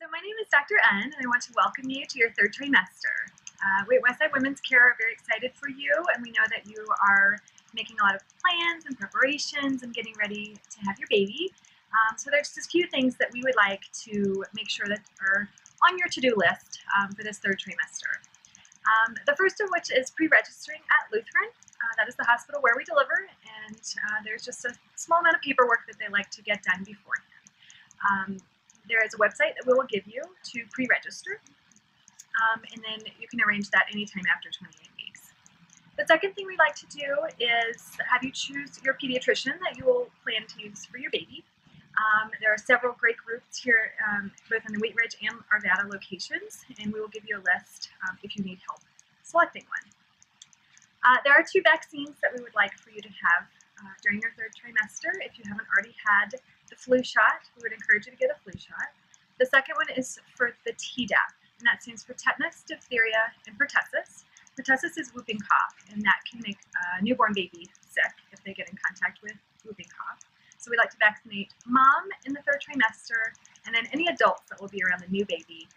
So my name is Dr. N, and I want to welcome you to your third trimester. We at Westside Women's Care are very excited for you, and we know that you are making a lot of plans and preparations and getting ready to have your baby. So there's just a few things that we would like to make sure that are on your to-do list for this third trimester. The first of which is pre-registering at Lutheran. That is the hospital where we deliver, and there's just a small amount of paperwork that they like to get done beforehand. There is a website that we will give you to pre-register, and then you can arrange that anytime after 28 weeks. The second thing we'd like to do is have you choose your pediatrician that you will plan to use for your baby. There are several great groups here, both in the Wheat Ridge and Arvada locations, and we will give you a list if you need help selecting one. There are 2 vaccines that we would like for you to have during your third trimester. If you haven't already had the flu shot, we would encourage you to get a flu shot. The second one is for the Tdap, and that stands for tetanus, diphtheria, and pertussis. Pertussis is whooping cough, and that can make a newborn baby sick if they get in contact with whooping cough. So we'd like to vaccinate mom in the third trimester, and then any adults that will be around the new baby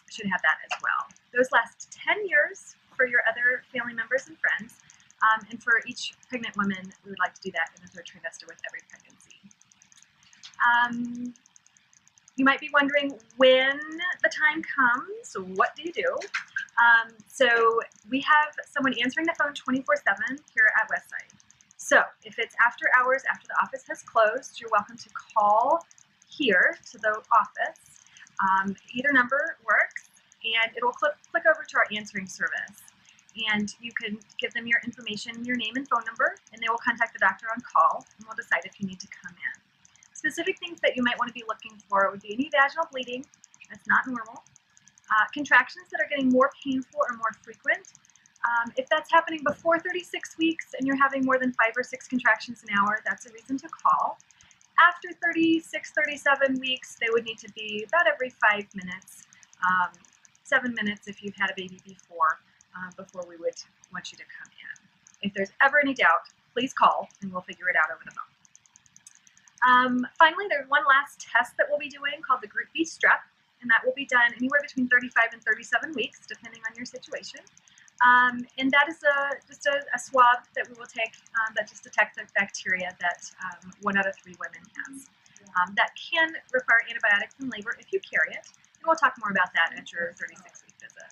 should have that as well. Those last 10 years for your other family members and friends, and for each pregnant woman, we would like to do that in the third trimester with every pregnancy. You might be wondering when the time comes, what do you do? So we have someone answering the phone 24/7 here at Westside. So if it's after hours, after the office has closed, you're welcome to call here to the office. Either number works, and it will click over to our answering service. And you can give them your information, your name and phone number, and they will contact the doctor on call, and we'll decide if you need to come in. Specific things that you might want to be looking for would be any vaginal bleeding that's not normal, contractions that are getting more painful or more frequent. If that's happening before 36 weeks and you're having more than 5 or 6 contractions an hour, that's a reason to call. After 36, 37 weeks, they would need to be about every 5 minutes, 7 minutes if you've had a baby before we would want you to come in. If there's ever any doubt, please call and we'll figure it out over the phone. Finally, there's one last test that we'll be doing called the Group B strep, and that will be done anywhere between 35 and 37 weeks, depending on your situation. And that is just a swab that we will take that just detects the bacteria that 1 out of 3 women has. That can require antibiotics in labor if you carry it, and we'll talk more about that at your 36-week visit.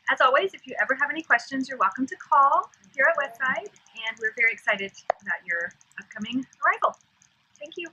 As always, if you ever have any questions, you're welcome to call here at Westside, and we're very excited about your upcoming arrival. Thank you.